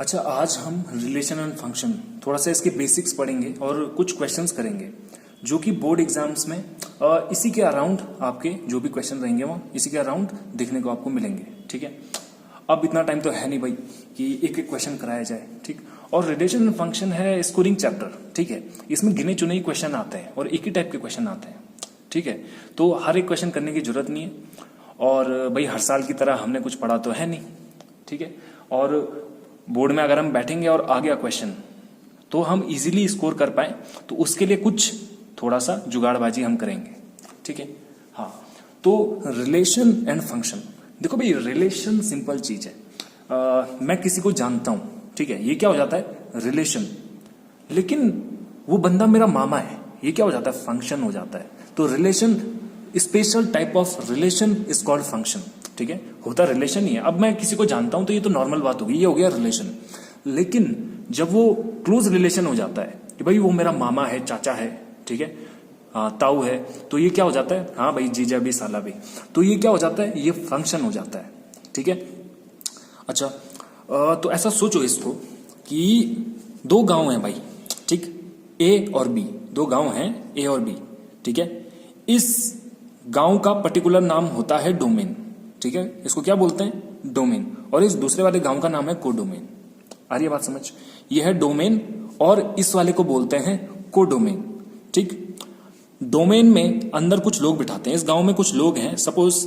अच्छा, आज हम रिलेशन एंड फंक्शन थोड़ा सा इसके बेसिक्स पढ़ेंगे और कुछ क्वेश्चंस करेंगे जो कि बोर्ड एग्जाम्स में इसी के अराउंड आपके जो भी क्वेश्चन रहेंगे वहाँ इसी के अराउंड देखने को आपको मिलेंगे। ठीक है, अब इतना टाइम तो है नहीं भाई कि एक एक क्वेश्चन कराया जाए। ठीक, और रिलेशन एंड फंक्शन है स्कोरिंग चैप्टर। ठीक है, इसमें गिने चुने ही क्वेश्चन आते हैं और एक ही टाइप के क्वेश्चन आते हैं। ठीक है, तो हर एक क्वेश्चन करने की जरूरत नहीं है और भाई हर साल की तरह हमने कुछ पढ़ा तो है नहीं। ठीक है, और बोर्ड में अगर हम बैठेंगे और आ गया क्वेश्चन तो हम इजीली स्कोर कर पाए, तो उसके लिए कुछ थोड़ा सा जुगाड़बाजी हम करेंगे। ठीक है, हाँ, तो रिलेशन एंड फंक्शन, देखो भाई रिलेशन सिंपल चीज है। मैं किसी को जानता हूं, ठीक है, ये क्या हो जाता है रिलेशन। लेकिन वो बंदा मेरा मामा है, ये क्या हो जाता है फंक्शन हो जाता है। तो relation, special type of relation is called function. ठीक है, होता रिलेशन ही है। अब मैं किसी को जानता हूं तो ये तो नॉर्मल बात होगी, ये हो गया रिलेशन। लेकिन जब वो क्लोज रिलेशन हो जाता है कि भाई वो मेरा मामा है, चाचा है, ठीक है, ताऊ है, तो ये क्या हो जाता है, हाँ भाई जीजा भी साला भी, तो ये क्या हो जाता है, ये फंक्शन हो जाता है। ठीक है, अच्छा, तो ऐसा सोचो इसको कि दो गांव हैं भाई, ठीक, ए और बी, दो गांव हैं ए और बी। ठीक है, इस गांव का पर्टिकुलर नाम होता है डोमेन। ठीक है, इसको क्या बोलते हैं डोमेन, और इस दूसरे वाले गांव का नाम है कोडोमेन। आ रही है बात समझ, यह है डोमेन और इस वाले को बोलते हैं कोडोमेन। ठीक, डोमेन में अंदर कुछ लोग बिठाते हैं, इस गांव में कुछ लोग हैं सपोज,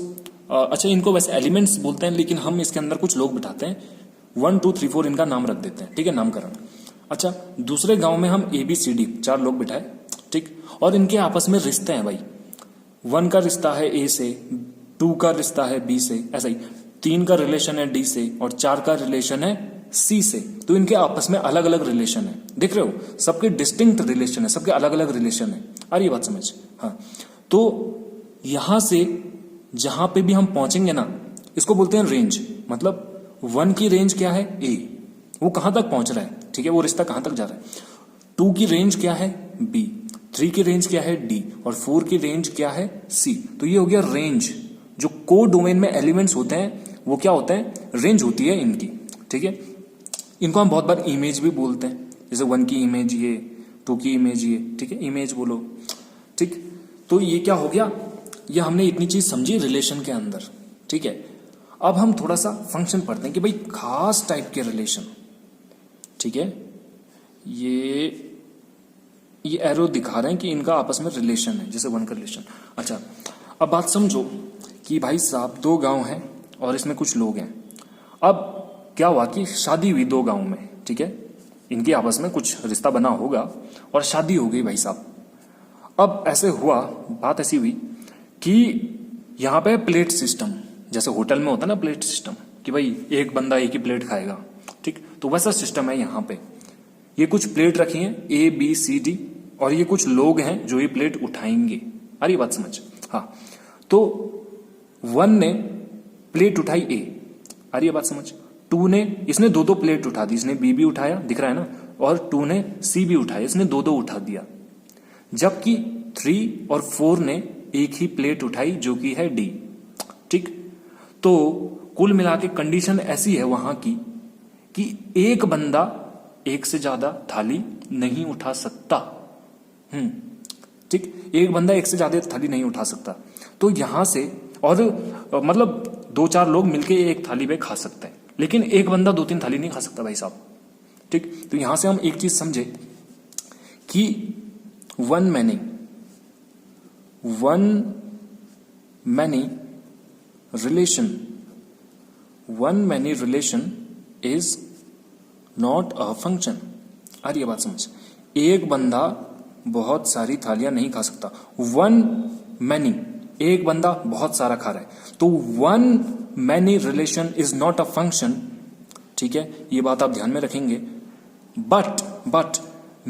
अच्छा इनको वैसे एलिमेंट्स बोलते हैं लेकिन हम इसके अंदर कुछ लोग बिठाते हैं, 1 2 3 4 इनका नाम रख देते हैं। ठीक है, नामकरण। अच्छा, दूसरे गांव में हम ABCD 4 लोग बिठाए, ठीक, और इनके आपस में रिश्ते हैं भाई, 1 का रिश्ता है A से, 2 का रिश्ता है B से, ऐसा ही 3 का रिलेशन है D से और 4 का रिलेशन है C से। तो इनके आपस में अलग अलग रिलेशन है, देख रहे हो, सबके डिस्टिंक्ट रिलेशन है, सबके अलग अलग रिलेशन है। आ रही है बात समझ, हाँ। तो यहां से जहां पे भी हम पहुंचेंगे ना, इसको बोलते हैं रेंज। मतलब 1 की रेंज क्या है A, वो कहां तक पहुंच रहा है, ठीक है, वो रिश्ता कहां तक जा रहा है। 2 की रेंज क्या है B, 3 की रेंज क्या है D और 4 की रेंज क्या है C। तो ये हो गया रेंज। जो को डोमेन में एलिमेंट्स होते हैं वो क्या होता है, रेंज होती है इनकी। ठीक है, इनको हम बहुत बार इमेज भी बोलते हैं, जैसे 1 की इमेज ये, 2 की इमेज ये, ठीक है, इमेज बोलो। ठीक, तो ये क्या हो गया, ये हमने इतनी चीज समझी रिलेशन के अंदर। ठीक है, अब हम थोड़ा सा फंक्शन पढ़ते हैं कि भाई खास टाइप के रिलेशन। ठीक है, ये एरो दिखा रहे हैं कि इनका आपस में रिलेशन है, जैसे 1 का रिलेशन। अच्छा, अब बात समझो कि भाई साहब 2 गांव हैं और इसमें कुछ लोग हैं। अब क्या हुआ कि शादी हुई 2 गांव में, ठीक है, इनके आपस में कुछ रिश्ता बना होगा और शादी हो गई भाई साहब। अब ऐसे हुआ, बात ऐसी हुई कि यहाँ पे प्लेट सिस्टम, जैसे होटल में होता है ना प्लेट सिस्टम, कि भाई एक बंदा एक ही प्लेट खाएगा, ठीक, तो वैसा सिस्टम है यहाँ पे। ये कुछ प्लेट रखी है ABCD और ये कुछ लोग हैं जो ये प्लेट उठाएंगे। अरे बात समझ, हाँ। तो 1 ने प्लेट उठाई A, आ रही है बात समझ। 2 ने, इसने 2 प्लेट उठा दी, इसने B भी उठाया, दिख रहा है ना, और 2 ने C भी उठाया, इसने 2 उठा दिया। जबकि 3 और 4 ने एक ही प्लेट उठाई जो कि है D। ठीक, तो कुल मिला के कंडीशन ऐसी है वहां की कि एक बंदा एक से ज्यादा थाली नहीं उठा सकता। ठीक, एक बंदा एक से ज्यादा थाली नहीं उठा सकता। तो यहां से, और मतलब 2-4 लोग मिलके एक थाली पे खा सकते हैं, लेकिन एक बंदा 2-3 थाली नहीं खा सकता भाई साहब। ठीक, तो यहां से हम एक चीज समझे कि one many relation is not a function। आ रही है बात समझ, एक बंदा बहुत सारी थालियां नहीं खा सकता। 1 many, एक बंदा बहुत सारा खा रहा है, तो 1 many relation is not a function। ठीक है, ये बात आप ध्यान में रखेंगे। बट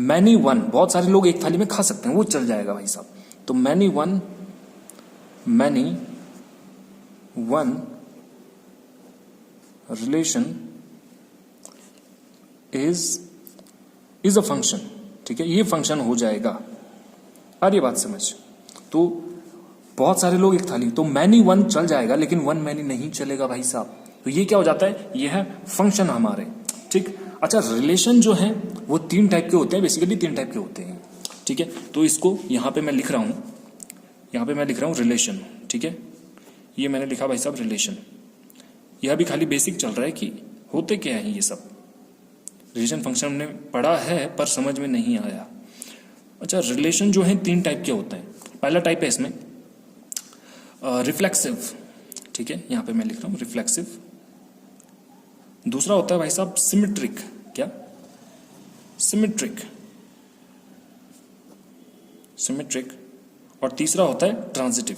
many one, बहुत सारे लोग एक थाली में खा सकते हैं, वो चल जाएगा भाई साहब। तो many one relation is a function। ठीक है, ये फंक्शन हो जाएगा। आ रही बात समझ, तो बहुत सारे लोग एक थाली, तो many one चल जाएगा लेकिन 1 many नहीं चलेगा भाई साहब। तो ये क्या हो जाता है, ये है फंक्शन हमारे। ठीक। अच्छा, रिलेशन जो है वो 3 टाइप के होते हैं, बेसिकली 3 टाइप के होते हैं, ठीक है। तो इसको यहाँ पे मैं लिख रहा हूँ, यहाँ पे मैं लिख रहा हूँ रिलेशन, ठीक है। ये मैंने लिखा भाई साहब रिलेशन। यह भी खाली बेसिक चल रहा है कि होते क्या है ये सब। रिलेशन फंक्शन हमने पढ़ा है पर समझ में नहीं आया। अच्छा, रिलेशन जो है 3 टाइप के होते हैं। पहला टाइप है इसमें रिफ्लेक्सिव, ठीक है, यहाँ पे मैं लिख रहा हूँ रिफ्लेक्सिव। दूसरा होता है भाई साहब सिमेट्रिक, क्या, सिमेट्रिक, सिमेट्रिक। और तीसरा होता है ट्रांजिटिव,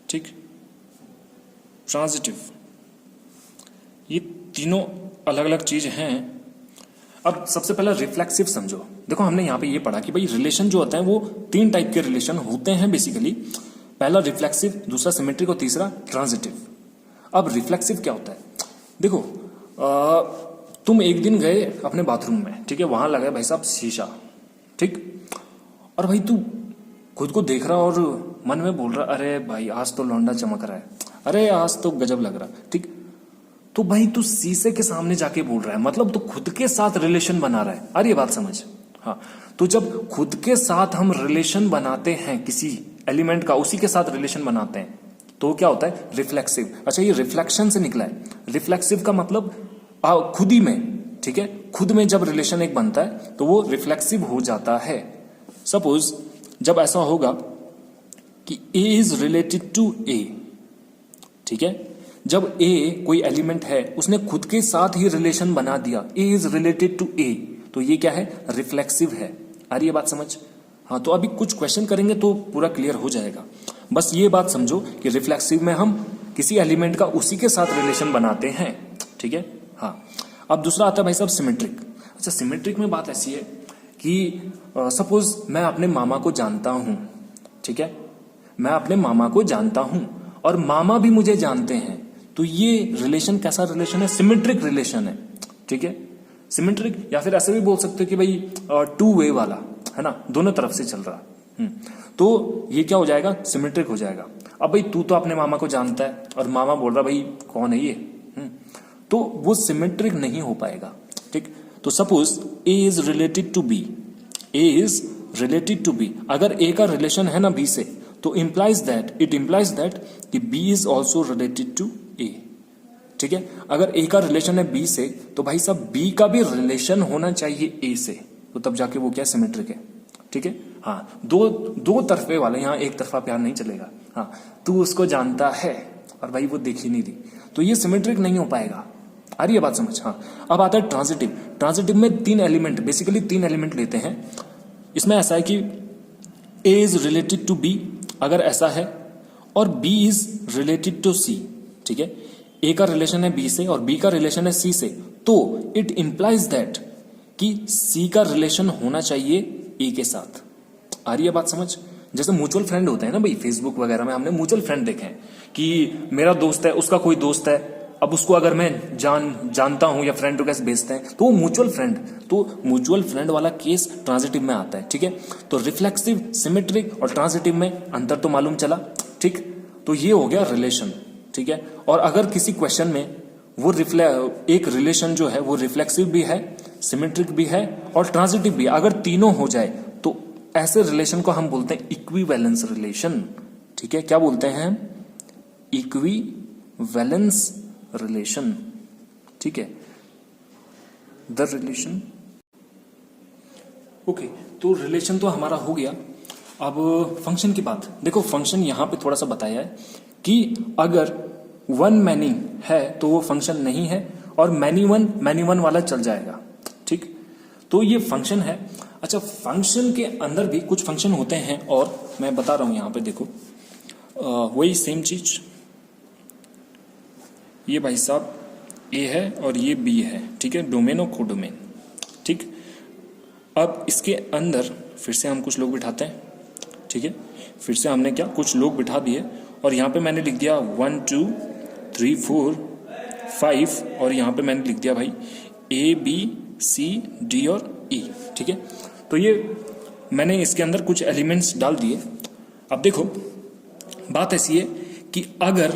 ठीक, ट्रांजिटिव। ये तीनों अलग अलग चीज हैं। अब सबसे पहला रिफ्लेक्सिव समझो। देखो हमने यहाँ पे ये पढ़ा कि भाई रिलेशन जो होता है वो 3 टाइप के रिलेशन होते हैं बेसिकली। पहला रिफ्लेक्सिव, दूसरा सिमेट्रिक और तीसरा ट्रांजिटिव। अब रिफ्लेक्सिव क्या होता है? देखो तुम एक दिन गए अपने बाथरूम में, ठीक है, वहां लगा भाई साहब शीशा, ठीक, और भाई तू खुद को देख रहा और मन में बोल रहा अरे भाई आज तो लौंडा चमक रहा है, अरे आज तो गजब लग रहा, ठीक। तो भाई तू शीशे के सामने जाके बोल रहा है, मतलब तू खुद के साथ रिलेशन बना रहा है। अरे ये बात समझ। हाँ, तो जब खुद के साथ हम रिलेशन बनाते हैं, किसी एलिमेंट का उसी के साथ रिलेशन बनाते हैं, तो क्या होता है? रिफ्लेक्सिव। अच्छा, ये रिफ्लेक्शन से निकला है। रिफ्लेक्सिव का मतलब खुद ही में, ठीक है, खुद में जब रिलेशन एक बनता है तो वो रिफ्लेक्सिव हो जाता है। सपोज जब ऐसा होगा कि A is related to A, ठीक है, जब A कोई एलिमेंट है उसने खुद के साथ ही रिलेशन बना दिया, A is related to A, तो ये क्या है? रिफ्लेक्सिव है। आ रही है बात समझ? हाँ, तो अभी कुछ क्वेश्चन करेंगे तो पूरा क्लियर हो जाएगा। बस ये बात समझो कि रिफ्लेक्सिव में हम किसी एलिमेंट का उसी के साथ रिलेशन बनाते हैं, ठीक है। हाँ, अब दूसरा आता है भाई साहब सिमेट्रिक। अच्छा, सिमेट्रिक में बात ऐसी है कि सपोज मैं अपने मामा को जानता हूं, ठीक है, मैं अपने मामा को जानता हूं और मामा भी मुझे जानते हैं, तो ये रिलेशन कैसा रिलेशन है? सिमेट्रिक रिलेशन है, ठीक है, सिमेट्रिक। या फिर ऐसे भी बोल सकते हो कि भाई 2 वे वाला है ना, दोनों तरफ से चल रहा। तो ये क्या हो जाएगा? सिमेट्रिक हो जाएगा। अब भाई तू तो अपने मामा को जानता है और मामा बोल रहा भाई कौन है ये, तो वो सिमेट्रिक नहीं हो पाएगा, ठीक। तो suppose A is related to B, A is related to B, अगर A का रिलेशन है ना B से, तो इट इंप्लाइज दैट कि B is also related to A, ठीक है। अगर A का रिलेशन है B से, तो भाई साहब B का भी रिलेशन होना चाहिए A से, तो तब जाके वो क्या सिमेट्रिक है, ठीक है। हाँ, दो तरफे वाले, यहाँ एक तरफा प्यार नहीं चलेगा। हाँ, तू उसको जानता है और भाई वो देख ही नहीं रही, तो ये सिमेट्रिक नहीं हो पाएगा। आ रही है बात समझ? हाँ, अब आता है ट्रांजिटिव। ट्रांजिटिव में 3 एलिमेंट, बेसिकली 3 एलिमेंट लेते हैं। इसमें ऐसा है कि A is related to B, अगर ऐसा है, और B is related to C, ठीक है, A का रिलेशन है B से और B का रिलेशन है C से, तो इट इंप्लाइज दैट कि C का रिलेशन होना चाहिए A के साथ। आ रही है बात समझ? जैसे म्यूचुअल फ्रेंड होते हैं ना भाई, फेसबुक वगैरह में हमने म्यूचुअल फ्रेंड देखे हैं कि मेरा दोस्त है, उसका कोई दोस्त है, अब उसको अगर मैं जानता हूं या फ्रेंड रिक्वेस्ट भेजते हैं तो वो म्यूचुअल फ्रेंड, तो म्यूचुअल फ्रेंड वाला केस ट्रांजिटिव में आता है, ठीक है। तो रिफ्लेक्सिव, सिमेट्रिक और ट्रांजिटिव में अंतर तो मालूम चला, ठीक। तो ये हो गया रिलेशन, ठीक है। और अगर किसी क्वेश्चन में वो एक रिलेशन जो है वो रिफ्लेक्सिव भी है, सिमेट्रिक भी है और ट्रांजिटिव भी, अगर तीनों हो जाए तो ऐसे रिलेशन को हम बोलते हैं इक्विवेलेंस रिलेशन, ठीक है। क्या बोलते हैं हम? इक्विवेलेंस रिलेशन, ठीक है, द रिलेशन। ओके, तो रिलेशन तो हमारा हो गया। अब फंक्शन की बात देखो। फंक्शन यहां पे थोड़ा सा बताया है कि अगर वन मैनी है तो वो फंक्शन नहीं है, और मैनी वन वाला चल जाएगा, ठीक। तो ये फंक्शन है। अच्छा, फंक्शन के अंदर भी कुछ फंक्शन होते हैं और मैं बता रहा हूं यहां पे देखो, वही सेम चीज। ये भाई साहब A है और ये B है, ठीक है, डोमेन और कोडोमेन, ठीक। अब इसके अंदर फिर से हम कुछ लोग बिठाते हैं, ठीक है, फिर से हमने क्या कुछ लोग बिठा दिए और यहाँ पे मैंने लिख दिया 1 2 3 4 5 और यहाँ पे मैंने लिख दिया भाई A B C D और E, ठीक है। तो ये मैंने इसके अंदर कुछ एलिमेंट्स डाल दिए। अब देखो बात ऐसी है कि अगर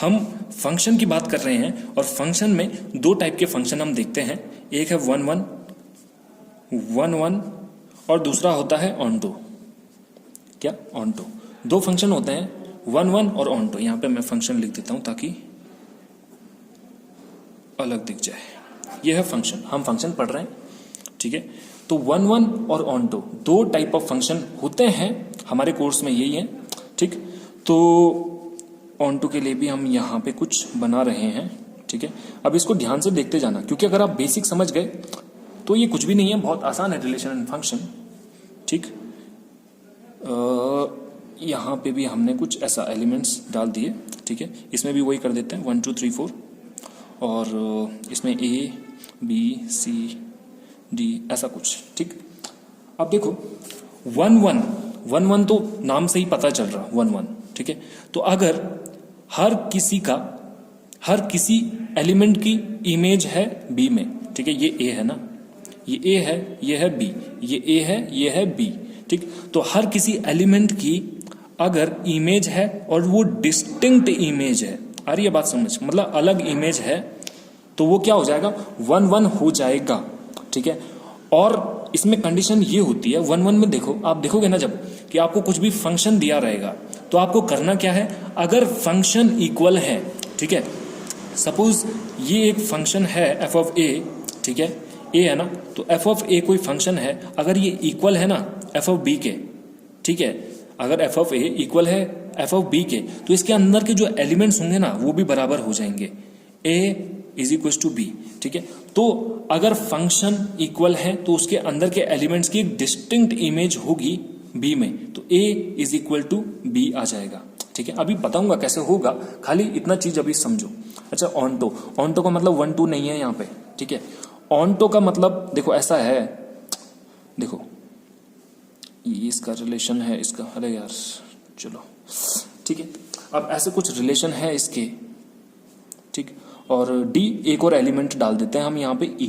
हम फंक्शन की बात कर रहे हैं और फंक्शन में दो टाइप के फंक्शन हम देखते हैं, एक है 1 1 और दूसरा होता है ऑनटो। क्या? ऑनटो। दो फंक्शन होते हैं 1 1 और ऑनटो। यहां पे मैं फंक्शन लिख देता हूं ताकि अलग दिख जाए। यह है फंक्शन, हम फंक्शन पढ़ रहे हैं, ठीक है। तो 1 1 और ऑनटो दो टाइप ऑफ फंक्शन होते हैं हमारे कोर्स में, यही है, ठीक। तो ऑनटो के लिए भी हम यहाँ पे कुछ बना रहे हैं, ठीक है। अब इसको ध्यान से देखते जाना, क्योंकि अगर आप बेसिक समझ गए तो ये कुछ भी नहीं है, बहुत आसान है रिलेशन एंड फंक्शन, ठीक। यहाँ पे भी हमने कुछ ऐसा एलिमेंट्स डाल दिए, ठीक है। इसमें भी वही कर देते हैं 1 2 3 4 और इसमें A B C D ऐसा कुछ, ठीक। अब देखो 1 1 तो नाम से ही पता चल रहा 1 1, ठीक है। तो अगर हर किसी एलिमेंट की इमेज है B में, ठीक है, ये A है ना, ये A है, ये है B, ये A है, ये है B, ठीक। तो हर किसी एलिमेंट की अगर इमेज है और वो डिस्टिंक्ट इमेज है, आ रही है बात समझ, मतलब अलग इमेज है, तो वो क्या हो जाएगा 1 1 हो जाएगा, ठीक है। और इसमें कंडीशन ये होती है 1 1 में, देखो आप देखोगे ना जब कि आपको कुछ भी फंक्शन दिया रहेगा तो आपको करना क्या है, अगर फंक्शन इक्वल है, ठीक है, सपोज ये एक फंक्शन है f ऑफ a, ठीक है, a है ना, तो f ऑफ a कोई फंक्शन है, अगर ये इक्वल है ना f ऑफ b के, ठीक है, अगर f ऑफ a इक्वल है f ऑफ b के, तो इसके अंदर के जो एलिमेंट्स होंगे ना वो भी बराबर हो जाएंगे, a is equal to b, ठीक है। तो अगर फंक्शन इक्वल है तो उसके अंदर के एलिमेंट्स की एक डिस्टिंक्ट इमेज होगी b में, तो a is equal to b आ जाएगा, ठीक है। अभी बताऊंगा कैसे होगा, खाली इतना चीज अभी समझो। अच्छा, ऑनटो का मतलब 1 2 नहीं है यहाँ पे, ठीक है। ऑनटो का मतलब देखो ऐसा है, देखो ये इसका रिलेशन है इसका, अरे यार चलो, ठीक है। अब ऐसे कुछ रिलेशन है इसके, ठीक, और D एक और एलिमेंट डाल देते हैं हम यहाँ पे E,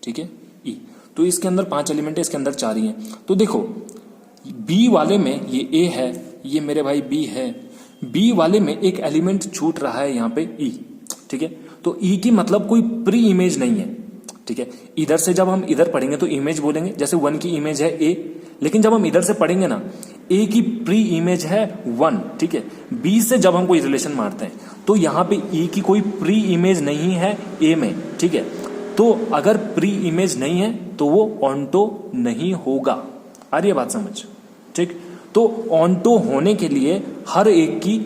ठीक है, E। तो इसके अंदर 5 एलिमेंट है, इसके अंदर 4 ही हैं। तो देखो B वाले में ये A है, ये मेरे भाई B है, B वाले में एक एलिमेंट छूट रहा है यहाँ पे E, ठीक है। तो E की मतलब कोई प्री इमेज नहीं है, ठीक है। इधर से जब हम इधर पढ़ेंगे तो इमेज बोलेंगे, जैसे 1 की इमेज है A, लेकिन जब हम इधर से पढ़ेंगे ना A की प्री इमेज है 1, ठीक है। B से जब हम कोई रिलेशन मारते हैं तो यहाँ पे E की कोई प्री इमेज नहीं है A में, ठीक है। तो अगर प्री इमेज नहीं है तो वो ऑनटो नहीं होगा, आ रही है बात समझ, ठीक। तो ऑनटो होने के लिए हर एक की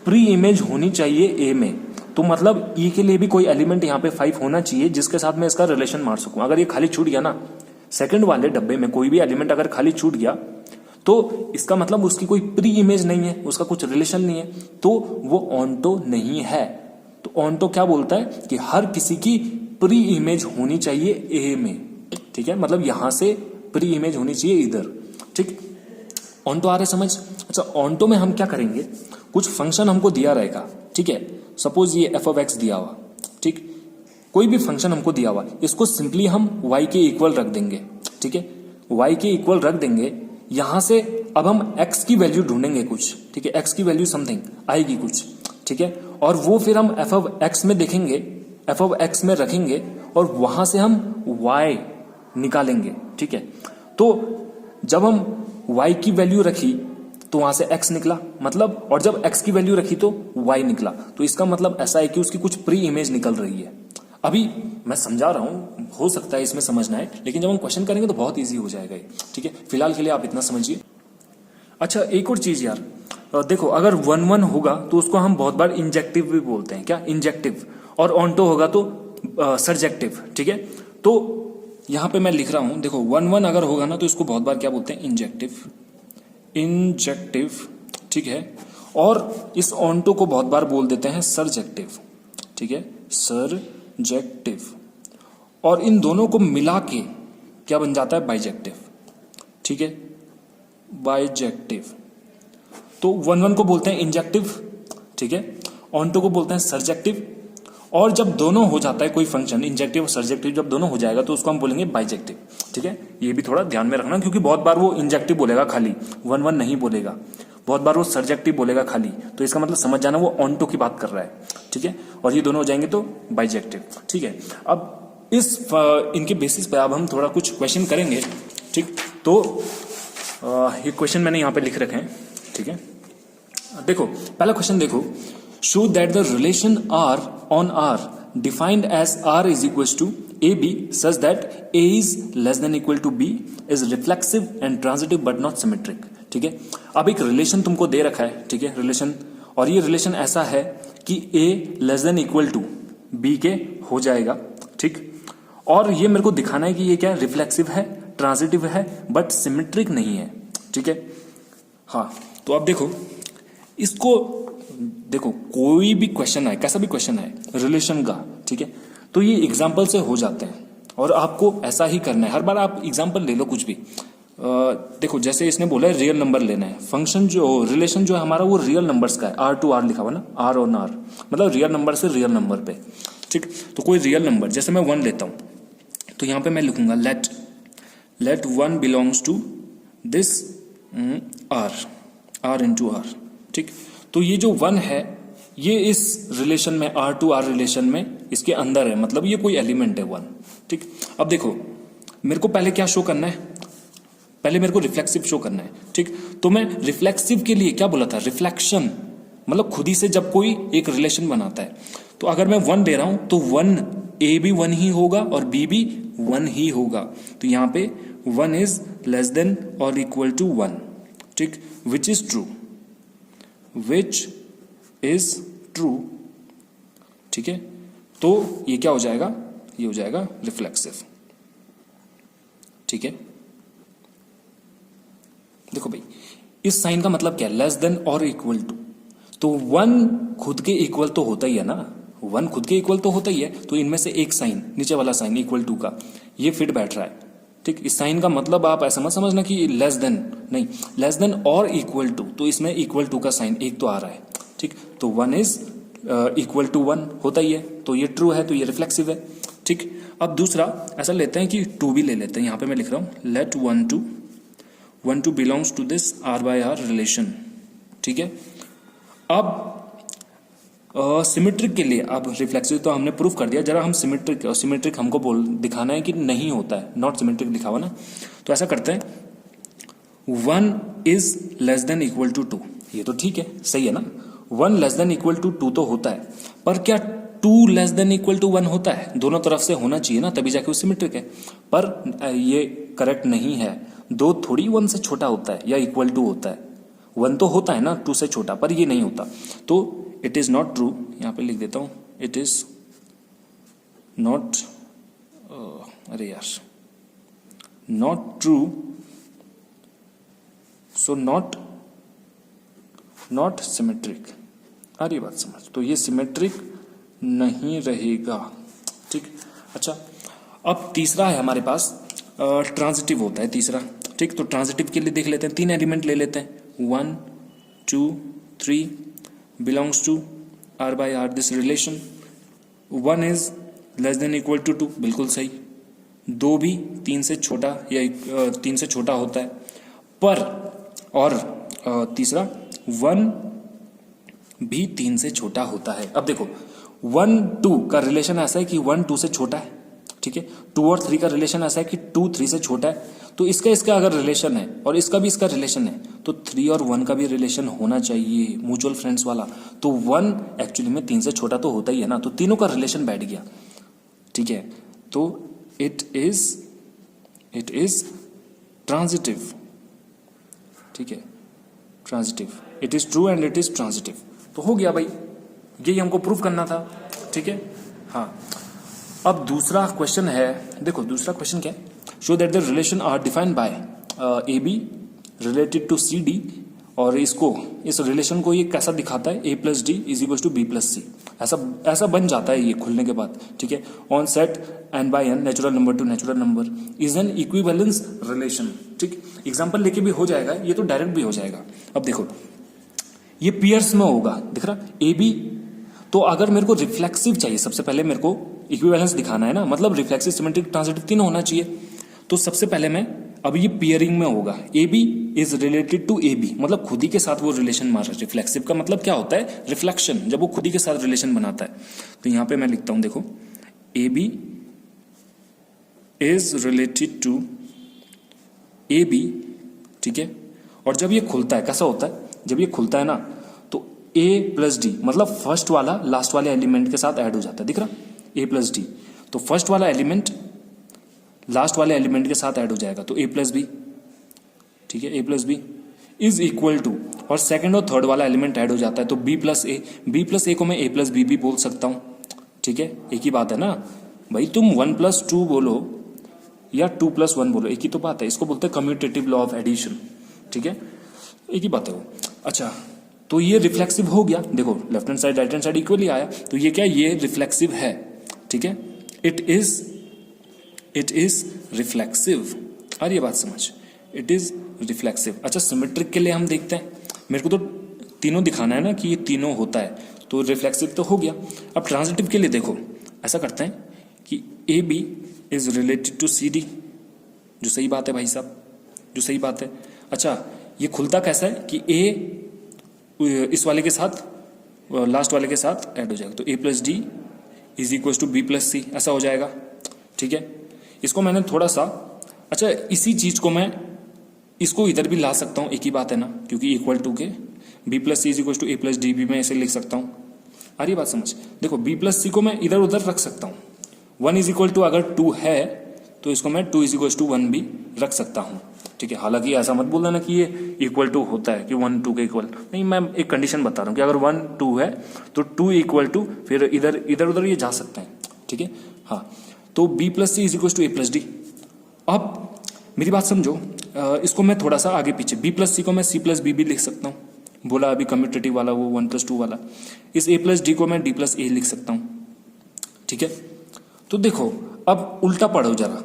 प्री इमेज होनी चाहिए A में, तो मतलब E के लिए भी कोई एलिमेंट यहाँ पे 5 होना चाहिए जिसके साथ मैं इसका रिलेशन मार सकूं। अगर ये खाली छूट गया ना, सेकंड वाले डब्बे में कोई भी एलिमेंट अगर खाली छूट गया तो इसका मतलब उसकी कोई प्री इमेज नहीं है, उसका कुछ रिलेशन नहीं है, तो वो ऑनटो नहीं है। तो ऑनटो क्या बोलता है कि हर किसी की प्री इमेज होनी चाहिए A में, ठीक है, मतलब यहां से प्री इमेज होनी चाहिए इधर, ठीक। ऑनटो आ रहा है समझ। अच्छा, ऑनटो में हम क्या करेंगे, कुछ फंक्शन हमको दिया रहेगा, ठीक है, सपोज ये f ऑफ x दिया हुआ, ठीक, कोई भी फंक्शन हमको दिया हुआ, इसको सिंपली हम y के इक्वल रख देंगे, ठीक है, y के इक्वल रख देंगे। यहां से अब हम x की वैल्यू ढूंढेंगे कुछ, ठीक है, x की वैल्यू समथिंग आएगी कुछ, ठीक है, और वो फिर हम f ऑफ x में देखेंगे, f ऑफ x में रखेंगे और वहां से हम y निकालेंगे, ठीक है। तो जब हम y की वैल्यू रखी तो वहां से x निकला, मतलब, और जब x की वैल्यू रखी तो y निकला, तो इसका मतलब ऐसा है कि उसकी कुछ प्री इमेज निकल रही है। अभी मैं समझा रहा हूं, हो सकता है इसमें समझना है, लेकिन जब हम क्वेश्चन करेंगे तो बहुत इजी हो जाएगा ये, ठीक है। फिलहाल के लिए आप इतना समझिए। अच्छा, एक और चीज यार, देखो अगर 1 1 होगा तो उसको हम बहुत बार इंजेक्टिव भी बोलते हैं, क्या, इंजेक्टिव, और ऑनटो होगा तो सर्जेक्टिव, ठीक है। तो यहां पे मैं लिख रहा हूं, देखो 1 1 अगर होगा ना तो इसको बहुत बार क्या बोलते हैं, इंजेक्टिव, ठीक है। और इस ऑनटो को बहुत बार बोल देते हैं सर्जेक्टिव, ठीक है, सर्जेक्टिव। और इन दोनों को मिला के क्या बन जाता है, बाइजेक्टिव, ठीक है, बाइजेक्टिव। तो 1 1 को बोलते हैं इंजेक्टिव, ठीक है, ऑनटो को बोलते हैं सर्जेक्टिव। और जब दोनों हो जाता है कोई फंक्शन, इंजेक्टिव और सर्जेक्टिव जब दोनों हो जाएगा तो उसको हम बोलेंगे बाइजेक्टिव, ठीक है। ये भी थोड़ा ध्यान में रखना, क्योंकि बहुत बार वो इंजेक्टिव बोलेगा खाली, 1 1 नहीं बोलेगा। बहुत बार वो सब्जेक्टिव बोलेगा खाली, तो इसका मतलब समझ जाना वो ऑन टू की बात कर रहा है, ठीक है। और ये दोनों हो जाएंगे तो बाइजेक्टिव, ठीक है। अब इनके बेसिस पे अब हम थोड़ा कुछ क्वेश्चन करेंगे, ठीक। तो ये क्वेश्चन मैंने यहाँ पे लिख रखे हैं, ठीक है। देखो पहला क्वेश्चन देखो, show that the relation R on R defined as R is equal to A B such that A is less than equal to B is reflexive and transitive but not symmetric, ठीक है। अब एक relation तुमको दे रखा है, ठीक है, relation, और ये रिलेशन ऐसा है कि A less than equal to B के हो जाएगा, ठीक। और ये मेरे को दिखाना है कि ये क्या रिफ्लेक्सिव है, ट्रांजिटिव है, बट सिमेट्रिक नहीं है, ठीक है। हाँ, तो अब देखो इसको, देखो कोई भी क्वेश्चन आए, कैसा भी क्वेश्चन आए रिलेशन का, ठीक है, तो ये एग्जाम्पल से हो जाते हैं और आपको ऐसा ही करना है। हर बार आप एग्जाम्पल ले लो कुछ भी। देखो जैसे इसने बोला है रियल नंबर लेना है, फंक्शन जो रिलेशन जो है हमारा वो रियल नंबर्स का है, आर टू आर लिखा हुआ ना, आर ऑन आर, मतलब रियल नंबर से रियल नंबर पे, ठीक। तो कोई रियल नंबर जैसे मैं 1 लेता हूं, तो यहां पे मैं लिखूंगा let 1 belongs to this R into R, ठीक। तो ये जो 1 है ये इस रिलेशन में, आर टू आर रिलेशन में इसके अंदर है, मतलब ये कोई एलिमेंट है 1, ठीक। अब देखो मेरे को पहले क्या शो करना है, पहले मेरे को रिफ्लेक्सिव शो करना है, ठीक। तो मैं रिफ्लेक्सिव के लिए क्या बोला था, रिफ्लेक्शन, मतलब खुद ही से जब कोई एक रिलेशन बनाता है, तो अगर मैं 1 दे रहा हूं तो 1 ए भी 1 ही होगा और बी भी 1 ही होगा। तो यहां पे 1 इज लेस देन और इक्वल टू 1, ठीक, which is true, which is true, ठीक है। तो ये क्या हो जाएगा, ये हो जाएगा रिफ्लेक्सिव, ठीक है। देखो भाई इस साइन का मतलब क्या है, लेस देन और इक्वल टू, तो 1 खुद के इक्वल तो होता ही है ना, 1 खुद के इक्वल तो होता ही है, तो इनमें से एक साइन, नीचे वाला साइन इक्वल टू का, ये फिट बैठ रहा है, ठीक। इस साइन का मतलब आप ऐसा मत समझना कि लेस देन, नहीं, लेस देन और इक्वल टू, तो इसमें इक्वल टू का साइन एक तो आ रहा है, ठीक। तो 1 इज इक्वल टू 1 होता ही है, तो ये ट्रू है, तो ये रिफ्लेक्सिव है, ठीक। अब दूसरा ऐसा लेते हैं कि 2 भी ले लेते हैं, यहां पे मैं लिख रहा हूं let 1 2 belongs to this R by R relation, ठीक है। अब सिमेट्रिक के लिए, अब रिफ्लेक्सिव तो हमने प्रूफ कर दिया, जरा हम सिमेट्रिक, और सिमेट्रिक हमको दिखाना है कि नहीं होता है, नॉट सिमेट्रिक लिखा हुआ ना, तो ऐसा करते हैं 1 is less than equal to 2, ये तो ठीक है, सही है ना, 1 लेस देन इक्वल टू 2 तो होता है, पर क्या 2 लेस देन इक्वल टू 1 होता है, दोनों तरफ से होना चाहिए ना, तभी जाके वो सिमेट्रिक है, पर ये करेक्ट नहीं है, 2 थोड़ी 1 से छोटा होता है या इक्वल टू होता है, 1 तो होता है ना 2 से छोटा, पर ये नहीं होता, तो इट इज नॉट ट्रू, यहां पे लिख देता हूं इट इज नॉट, अरे यार, not true, so not symmetric, अरे बात समझ, तो ये सिमेट्रिक नहीं रहेगा, ठीक। अच्छा अब तीसरा है हमारे पास, ट्रांजिटिव होता है तीसरा, ठीक। तो ट्रांजिटिव के लिए देख लेते हैं, 3 एलिमेंट ले लेते हैं, 1 2 3 belongs to R by R this relation, 1 is less than equal to 2, बिल्कुल सही, 2 भी 3 से छोटा या 3 से छोटा होता है, पर और तीसरा 1 भी 3 से छोटा होता है। अब देखो 1 2 का रिलेशन ऐसा है कि 1 2 से छोटा है, ठीक है। 2 और 3 का रिलेशन ऐसा है कि 2 3 से छोटा है, तो इसका अगर रिलेशन है और इसका भी इसका रिलेशन है, तो 3 और 1 का भी रिलेशन होना चाहिए, म्यूचुअल फ्रेंड्स वाला, तो 1 एक्चुअली में 3 से छोटा तो होता ही है ना, तो तीनों का रिलेशन बैठ गया, ठीक है। तो इट इज ट्रांजिटिव, ठीक है, transitive, it is true and it is transitive, तो हो गया भाई, यही हमको प्रूफ करना था, ठीक है। हाँ, अब दूसरा क्वेश्चन है, देखो दूसरा क्वेश्चन क्या है, show that the relation R defined by A B related to C D, और इसको, इस रिलेशन को ये कैसा दिखाता है, A plus D is equal to B plus C, ऐसा बन जाता है ये खुलने के बाद, ठीक है। On set N by N natural number to natural number is an equivalence relation, ठीक। एग्जाम्पल लेके भी हो जाएगा, ये तो डायरेक्ट भी हो जाएगा। अब देखो ये पियर्स में होगा, दिख रहा ए बी, तो अगर मेरे को रिफ्लेक्सिव चाहिए, सबसे पहले मेरे को इक्विवेलेंस दिखाना है ना, मतलब रिफ्लेक्सिव सिमेट्रिक ट्रांजिटिव तीनों होना चाहिए, तो सबसे पहले मैं अब ये पेयरिंग में होगा, A B is related to A B, मतलब खुद ही के साथ वो रिलेशन मार रहा है। रिफ्लेक्सिव का मतलब क्या होता है? रिफ्लेक्शन, जब वो खुद ही के साथ रिलेशन बनाता है। तो यहां पे मैं लिखता हूं, देखो, A B is related to A B, ठीक है। और जब ये खुलता है, कैसा होता है? जब ये खुलता है ना, तो ए प्लस डी, मतलब फर्स्ट वाला लास्ट वाले एलिमेंट के साथ ऐड हो जाता है, दिख रहा? ए प्लस डी, तो फर्स्ट वाला एलिमेंट लास्ट वाले एलिमेंट के साथ ऐड हो जाएगा, तो ए प्लस बी, ठीक है, A plus B is equal to, और सेकंड और थर्ड वाला एलिमेंट ऐड हो जाता है, तो B plus A. B plus A को मैं ए प्लस बी भी बोल सकता हूं, ठीक है, एक ही बात है ना भाई। तुम 1+2 बोलो या 2+1 बोलो, एक ही तो बात है। इसको बोलते हैं कम्यूटेटिव लॉ ऑफ एडिशन, ठीक है, एक ही बात है वो। अच्छा, तो ये रिफ्लेक्सिव हो गया, देखो left hand side right hand side equally आया, तो ये क्या, ये रिफ्लेक्सिव है, ठीक है। इट इज रिफ्लेक्सिव, आ रही है बात समझ? It is reflexive. अच्छा, सिमेट्रिक के लिए हम देखते हैं, मेरे को तो तीनों दिखाना है ना कि ये तीनों होता है, तो रिफ्लेक्सिव तो हो गया। अब ट्रांजिटिव के लिए देखो, ऐसा करते हैं कि A B is related to C D, जो सही बात है भाई साहब, जो सही बात है। अच्छा, ये खुलता कैसा है कि ए इस वाले के साथ लास्ट वाले के साथ ऐड हो जाएगा, तो A plus D is equal to B plus C, ऐसा हो जाएगा, ठीक है। इसको मैंने थोड़ा सा, अच्छा इसी चीज को मैं इसको इधर भी ला सकता हूं, एक ही बात है ना, क्योंकि इक्वल टू के B plus C is equal to A plus D भी मैं ऐसे लिख सकता हूं। आ रही बात समझ? देखो बी प्लस सी को मैं इधर उधर रख सकता हूं, 1 इज इक्वल टू अगर 2 है तो इसको मैं 2 इज इक्वल टू 1 भी रख सकता हूं, ठीक है। हालांकि ऐसा मत बोलना ना कि ये इक्वल टू होता है कि 1 2 के इक्वल नहीं, मैं एक कंडीशन बता रहा हूं कि अगर 1 2 है तो 2 इक्वल टू, फिर इधर इधर उधर ये जा सकते हैं, ठीक है। हाँ, तो B plus C is equal to A plus D. अब मेरी बात समझो, इसको मैं थोड़ा सा आगे पीछे, बी प्लस सी को मैं सी प्लस बी भी लिख सकता हूँ, बोला अभी कम्यूटेटिव वाला वो 1+2 वाला। इस ए प्लस डी को मैं डी प्लस ए लिख सकता हूँ, ठीक है। तो देखो अब उल्टा पढ़ो जरा,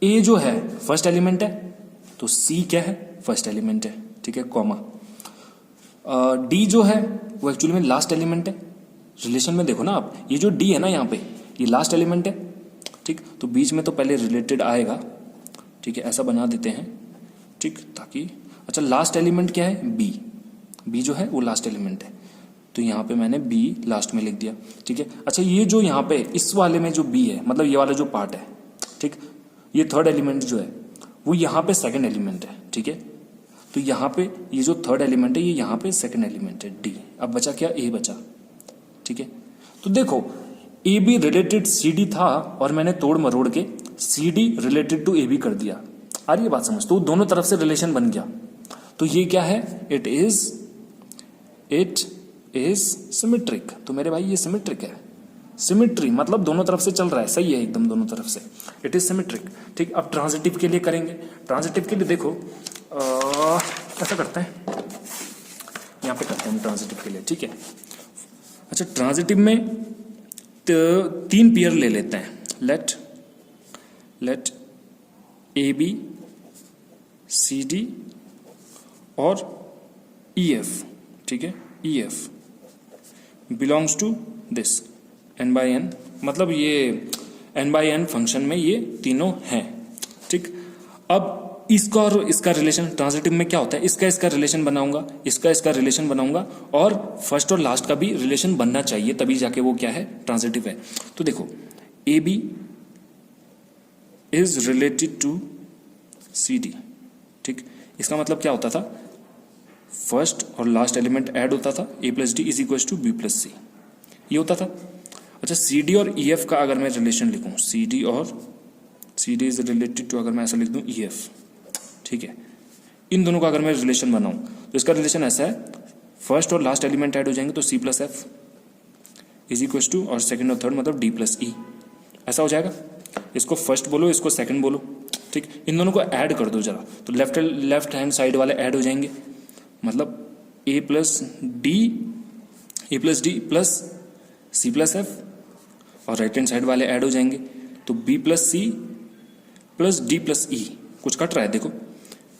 ए जो है फर्स्ट एलिमेंट है, तो सी क्या है? फर्स्ट एलिमेंट है, ठीक है, कॉमा। डी जो है वो एक्चुअली में लास्ट एलिमेंट है। रिलेशन में देखो ना आप, ये जो डी है ना यहाँ पे, ये लास्ट एलिमेंट है, ठीक। तो बीच में तो पहले रिलेटेड आएगा, ठीक है, ऐसा बना देते हैं, ठीक, ताकि अच्छा लास्ट एलिमेंट क्या है? बी, बी जो है वो लास्ट एलिमेंट है, तो यहाँ पे मैंने बी लास्ट में लिख दिया, ठीक है। अच्छा, ये जो यहाँ पे इस वाले में जो बी है, मतलब ये वाला जो पार्ट है, ठीक, ये थर्ड एलिमेंट जो है वो यहाँ पे सेकंड एलिमेंट है, ठीक है। तो यहाँ पे ये जो थर्ड एलिमेंट है ये यहाँ पे सेकंड एलिमेंट है, डी। अब बचा क्या? ए बचा, ठीक है। तो देखो A B related C D था और मैंने तोड़ मरोड़ के C D related to A B कर दिया। आ रही है बात समझ? तो दोनों तरफ से रिलेशन बन गया। तो ये क्या है? It is symmetric. तो मेरे भाई ये सिमेट्रिक है। सिमेट्री मतलब दोनों तरफ से चल रहा है, सही है एकदम, दोनों तरफ से। इट इज सिमेट्रिक, ठीक। अब ट्रांजिटिव के लिए करेंगे। ट्रांजिटिव के लिए देखो कैसा करते हैं, यहाँ पे करते हैं ट्रांजिटिव के लिए, ठीक है। अच्छा, ट्रांजिटिव में तीन पेयर ले लेते हैं। Let A B C D और ई एफ, ठीक है, E F belongs to this n/n, मतलब ये n/n फंक्शन में ये तीनों हैं, ठीक। अब इसका और इसका रिलेशन ट्रांजिटिव में क्या होता है? इसका रिलेशन बनाऊंगा, इसका रिलेशन बनाऊंगा, और फर्स्ट और लास्ट का भी रिलेशन बनना चाहिए, तभी जाके वो क्या है? ट्रांजिटिव है। तो देखो A B is related to C D, ठीक। इसका मतलब क्या होता था? फर्स्ट और लास्ट एलिमेंट ऐड होता था, A plus D is equal to B plus C, ये होता था। अच्छा, सी डी और ई एफ का अगर मैं रिलेशन लिखूं, C D is related to, अगर मैं ऐसा लिख दूं ई एफ, ठीक है, इन दोनों का अगर मैं रिलेशन बनाऊं तो इसका रिलेशन ऐसा है, फर्स्ट और लास्ट एलिमेंट ऐड हो जाएंगे तो C plus F is equal to, और सेकंड और थर्ड मतलब डी प्लस ई, ऐसा हो जाएगा। इसको फर्स्ट बोलो, इसको सेकंड बोलो, ठीक। इन दोनों को ऐड कर दो जरा, तो लेफ्ट हैंड साइड वाले ऐड हो जाएंगे, मतलब A plus D plus C plus F, और राइट हैंड साइड वाले ऐड हो जाएंगे, तो B plus C plus D plus E. कुछ कट रहा है, देखो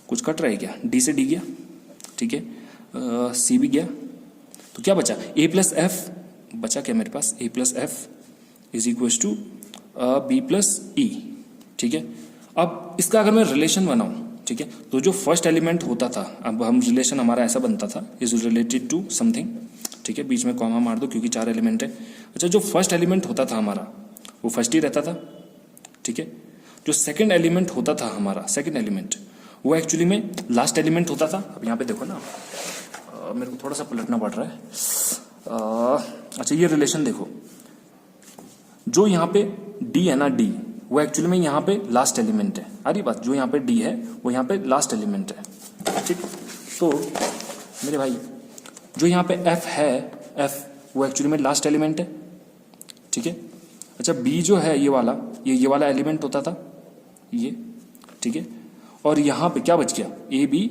कुछ कट रहा है क्या? डी से डी गया, ठीक है, सी भी गया, तो क्या बचा? ए प्लस एफ बचा क्या मेरे पास? A plus F is equal to B plus E, ठीक है। अब इसका अगर मैं रिलेशन बनाऊं, ठीक है, तो जो फर्स्ट एलिमेंट होता था, अब हम रिलेशन हमारा ऐसा बनता था, इज रिलेटेड टू समथिंग, ठीक है, बीच में कॉमा मार दो क्योंकि 4 एलिमेंट है। अच्छा, जो फर्स्ट एलिमेंट होता था हमारा वो फर्स्ट ही रहता था, ठीक है। जो सेकंड एलिमेंट होता था हमारा, सेकंड एलिमेंट, वो एक्चुअली में लास्ट एलिमेंट होता था। अब यहाँ पे देखो ना, मेरे को थोड़ा सा पलटना पड़ रहा है। अच्छा, ये रिलेशन देखो, जो यहाँ पे डी है ना, डी, वो एक्चुअली में यहाँ पे लास्ट एलिमेंट है। अरे बात, जो यहाँ पे डी है वो यहाँ पे लास्ट एलिमेंट है, ठीक। तो मेरे भाई, जो यहाँ पे एफ है, एफ वो एक्चुअली में लास्ट एलिमेंट है, ठीक है। अच्छा, बी जो है ये वाला, ये वाला एलिमेंट होता था ये, ठीक है। और यहाँ पे क्या बच गया, ए बी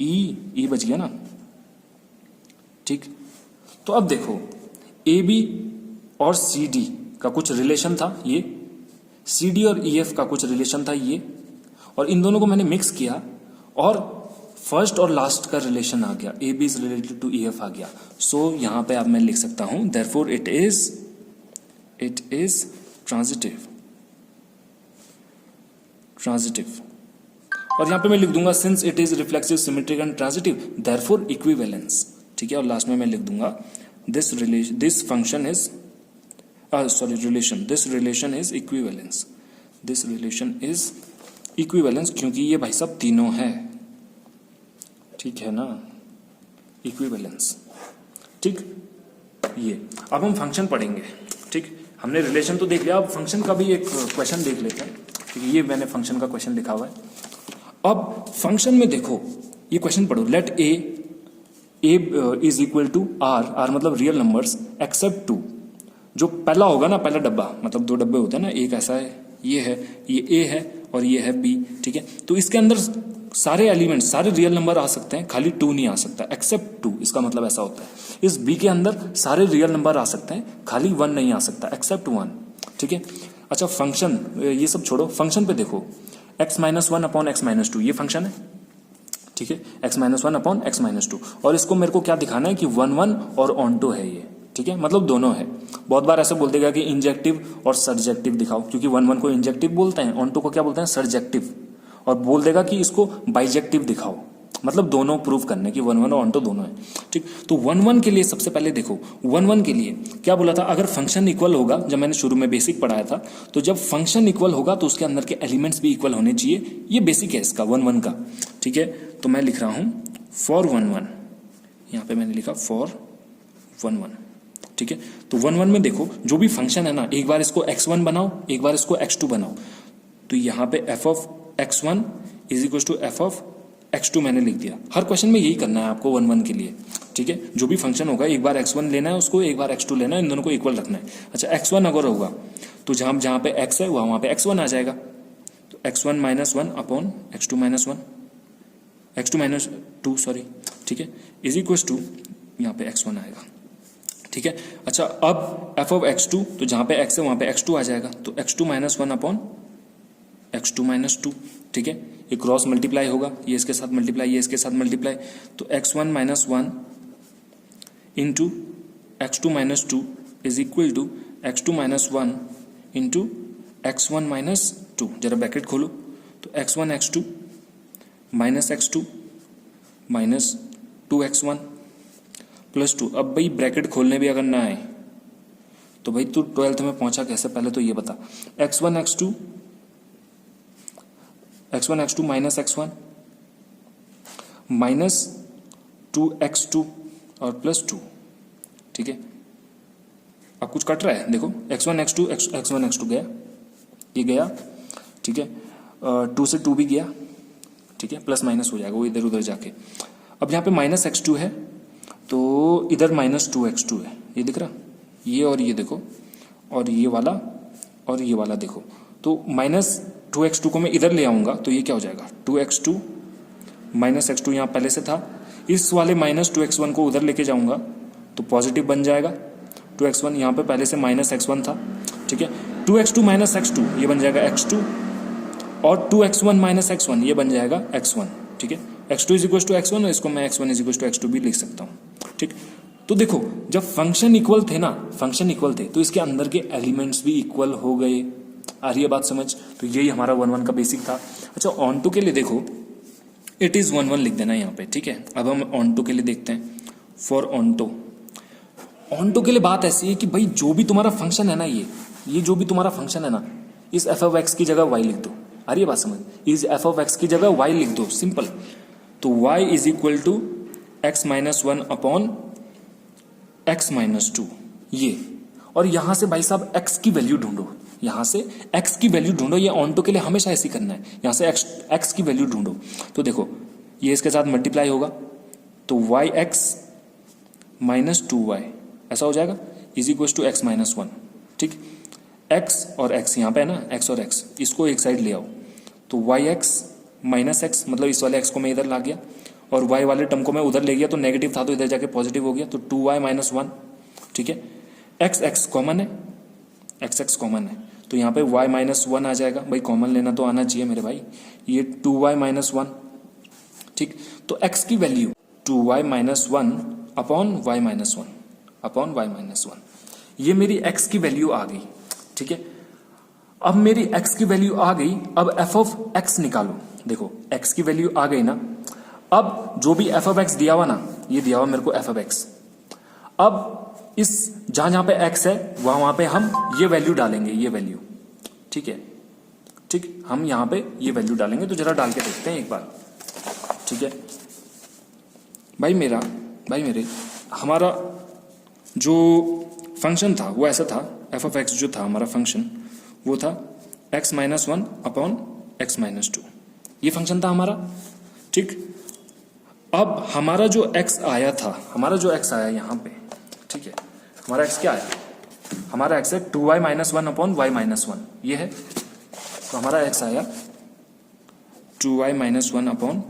ई बच गया ना, ठीक। तो अब देखो, ए बी और सी डी का कुछ रिलेशन था ये, सी डी और ई एफ का कुछ रिलेशन था ये, और इन दोनों को मैंने मिक्स किया और फर्स्ट और लास्ट का रिलेशन आ गया, A B is related to E F आ गया। सो यहां पे अब मैं लिख सकता हूं देयरफॉर इट इज ट्रांजिटिव। और यहां पे मैं लिख दूंगा since it is reflexive, symmetric and transitive, therefore equivalence, ठीक है। और लास्ट में मैं लिख दूंगा दिस रिलेशन इज इक्विवेलेंस, क्योंकि ये भाई सब तीनों है, ठीक है ना, इक्विवेलेंस, ठीक। ये अब हम फंक्शन पढ़ेंगे, ठीक। हमने रिलेशन तो देख लिया, अब फंक्शन का भी एक क्वेश्चन देख लेते हैं, ठीक है। ये मैंने फंक्शन का क्वेश्चन लिखा हुआ है। अब फंक्शन में देखो, ये क्वेश्चन पढ़ो, let A is equal to R मतलब रियल नंबर्स एक्सेप्ट 2। जो पहला होगा ना, पहला डब्बा, मतलब 2 डब्बे होते हैं ना, एक ऐसा है, ये ए है और ये है बी, ठीक है। तो इसके अंदर सारे एलिमेंट्स, सारे रियल नंबर आ सकते हैं, खाली 2 नहीं आ सकता, एक्सेप्ट 2। इसका मतलब ऐसा होता है, इस बी के अंदर सारे रियल नंबर आ सकते हैं, खाली 1 नहीं आ सकता, एक्सेप्ट 1, ठीक है। अच्छा, फंक्शन ये सब छोड़ो, फंक्शन पे देखो, x-1 अपॉन x-2 ये फंक्शन है, ठीक है, x-1 अपॉन x-2। और इसको मेरे को क्या दिखाना है कि 1 और ऑन टू है ये, ठीक है, मतलब दोनों है। बहुत बार ऐसा बोल देगा कि इंजेक्टिव और सर्जेक्टिव दिखाओ, क्योंकि 1 को इंजेक्टिव बोलते हैं, ऑन टू को क्या बोलते हैं, सर्जेक्टिव। और बोल देगा कि इसको बाइजेक्टिव दिखाओ, मतलब दोनों प्रूव करने की 1 और ऑन टू दोनों है, ठीक। तो 1 के लिए सबसे पहले देखो, 1 के लिए क्या बोला था, अगर फंक्शन इक्वल होगा, जब मैंने शुरू में बेसिक पढ़ाया था, तो जब फंक्शन इक्वल होगा तो उसके अंदर के एलिमेंट्स भी इक्वल होने चाहिए, ये बेसिक है इसका 1 का, ठीक है। तो मैं लिख रहा हूं फॉर 1, यहां पे मैंने लिखा फॉर 1, ठीक है। तो 1 में देखो, जो भी फंक्शन है ना, एक बार इसको x1 बनाओ, एक बार इसको x2 बनाओ। तो यहां पे f of x1 is equal to f of x2 मैंने लिख दिया। हर क्वेश्चन में यही करना है आपको 1 के लिए, ठीक है। जो भी फंक्शन होगा, एक बार x1 लेना है उसको, एक बार x2 लेना है, इन दोनों को इक्वल रखना है। अच्छा, x1 अगर होगा तो जहां पे x है वहां पे x1 आ जाएगा, तो x1 -1 अपॉन x2 -2 सॉरी, ठीक है, इज इक्वल टू यहाँ पे x1 आएगा, ठीक है। अच्छा, अब f ऑफ x2, तो जहां पे x है वहां पे x2 आ जाएगा, तो x2 -1 अपॉन x2 -2, ठीक है। ये क्रॉस मल्टीप्लाई होगा, ये इसके साथ मल्टीप्लाई, ये इसके साथ मल्टीप्लाई, तो x1 -1 into x2 -2 is equal to x2 -1 into x1 -2। जरा ब्रैकेट खोलो, तो x1 x2 -x2 minus 2x1 plus 2। अब भाई ब्रैकेट खोलने भी अगर ना आए तो भाई तू 12th में पहुंचा कैसे, पहले तो ये बता। x1 x2 minus x1 minus 2x2 और प्लस 2, ठीक है। अब कुछ कट रहा है, देखो x1 x2 गया, ये गया, ठीक है। 2 से 2 भी गया, ठीक है, प्लस माइनस हो जाएगा वो इधर उधर जाके। अब यहाँ पे माइनस x2 है तो इधर माइनस 2x2 है, ये दिख रहा, ये और ये देखो, और ये वाला देखो। तो माइनस 2x2 को मैं इधर ले आऊंगा तो ये क्या हो जाएगा, 2x2 माइनस x2 यहाँ पहले से था, इस वाले माइनस 2x1 को उधर लेके जाऊंगा तो पॉजिटिव बन जाएगा। 2x1 यहाँ पे पहले से माइनस x1 था, ठीक है। 2x2 माइनस x2 ये बन जाएगा x2, और 2x1 माइनस x1 ये बन जाएगा x1, ठीक है। x2 is equal to x1, और इसको मैं x1 is equal to x2 भी लिख सकता हूँ, ठीक। तो देखो, जब फंक्शन इक्वल थे ना, फंक्शन इक्वल थे तो इसके अंदर के एलिमेंट्स भी इक्वल हो गए, आ रही है बात समझ? तो यही हमारा 1-1 का बेसिक था। अच्छा, ऑन टू के लिए देखो, इट इज 1-1 लिख देना यहाँ पे, ठीक है। अब हम ऑन टू के लिए देखते हैं। फॉर ऑन टू के लिए बात ऐसी है कि भाई जो भी तुम्हारा फंक्शन है ना, ये जो भी तुम्हारा फंक्शन है ना, इस एफ ऑफ एक्स की जगह वाई लिख दो। आ रही है बात समझ? इस एफ ऑफ एक्स की जगह वाई लिख दो, सिंपल। तो Y is equal to X minus 1 upon X minus 2, ये। और यहां से भाई साहब एक्स की वैल्यू ढूंढो, यहां से एक्स की वैल्यू ढूंढो। ये ऑन टू के लिए हमेशा ऐसे ही करना है, यहां से एक्स की वैल्यू ढूंढो। तो देखो, ये इसके साथ मल्टीप्लाई होगा तो वाई एक्स माइनस 2y ऐसा हो जाएगा, is equal to X minus 1, ठीक। एक्स और एक्स यहाँ पे है ना, एक्स और एक्स, इसको एक साइड ले आओ। तो वाई एक्स माइनस एक्स, मतलब इस वाले एक्स को मैं इधर ला गया और वाई वाले टर्म को मैं उधर ले गया, तो नेगेटिव था तो इधर जाके पॉजिटिव हो गया, तो 2y माइनस 1, ठीक है। एक्स एक्स कॉमन है, एक्स एक्स कॉमन है, तो यहाँ पे y माइनस 1 आ जाएगा। भाई कॉमन लेना तो आना चाहिए मेरे भाई। ये 2y माइनस 1, ठीक। तो x की value 2y minus 1 upon y minus 1 upon y minus 1, ये मेरी x की वैल्यू आ गई, ठीक है। अब मेरी x की वैल्यू आ गई, अब f ऑफ x निकालो। देखो x की वैल्यू आ गई ना, अब जो भी f ऑफ x दिया हुआ ना, ये दिया हुआ मेरे को f ऑफ x। अब इस जहां जहां पे x है वहां पे हम ये वैल्यू डालेंगे, ये वैल्यू, ठीक है, ठीक। हम यहां पे ये वैल्यू डालेंगे, तो जरा डाल के देखते हैं एक बार, ठीक है। भाई मेरे हमारा जो फंक्शन था वो ऐसा था, एफ ऑफ एक्स जो था हमारा फंक्शन, वो था x minus 1 upon X minus 2, ये फंक्शन था हमारा, ठीक। अब हमारा जो x आया था, हमारा जो x आया यहाँ पे, ठीक है, हमारा x क्या आया? हमारा x है 2y minus 1 upon y minus 1, ये है। तो हमारा x आया 2y minus 1 upon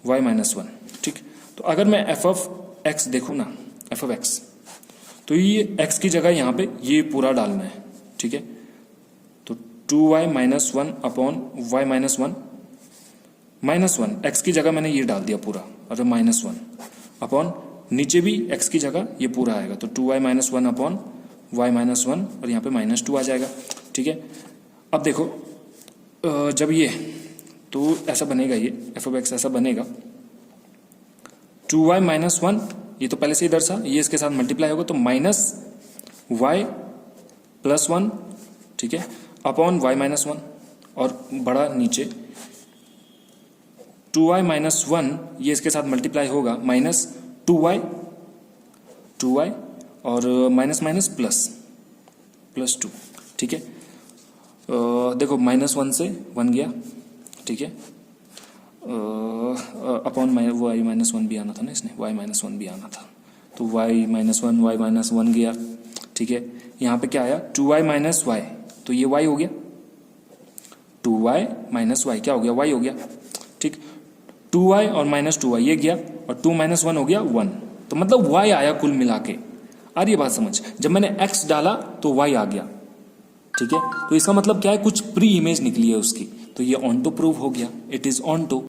y minus 1, ठीक। तो अगर मैं f ऑफ x देखूँ ना, f ऑफ x, तो ये x की जगह यहाँ पे ये पूरा डालना है, ठीक है। तो 2y minus 1 upon y minus 1, minus 1 x की जगह मैंने ये डाल दिया पूरा, और माइनस 1 अपॉन नीचे भी x की जगह ये पूरा आएगा, तो 2y minus 1 upon y minus 1, और यहाँ पे माइनस 2 आ जाएगा, ठीक है। अब देखो जब ये, तो ऐसा बनेगा, ये एफ ऑफ एक्स ऐसा बनेगा, 2y माइनस 1, ये तो पहले से इधर था, ये इसके साथ मल्टीप्लाई होगा, तो माइनस y प्लस 1, ठीक है, अपॉन y माइनस 1, और बड़ा नीचे 2y माइनस 1, ये इसके साथ मल्टीप्लाई होगा, माइनस 2y और माइनस माइनस प्लस 2, ठीक है। देखो माइनस 1 से 1 गया, ठीक है, अपॉन y माइनस 1 भी आना था ना, इसने y माइनस 1 भी आना था, तो y माइनस 1 गया, ठीक है। यहाँ पे क्या आया 2y माइनस y, तो ये y हो गया, 2y माइनस y क्या हो गया, y हो गया, ठीक। 2y और माइनस 2y ये गया, और 2 माइनस 1 हो गया 1, तो मतलब y आया कुल मिला के। आ रही है बात समझ? जब मैंने x डाला तो y आ गया, ठीक है। तो इसका मतलब क्या है, कुछ प्री इमेज निकली है उसकी, तो ये ऑन टू प्रूव हो गया, इट इज ऑन टू।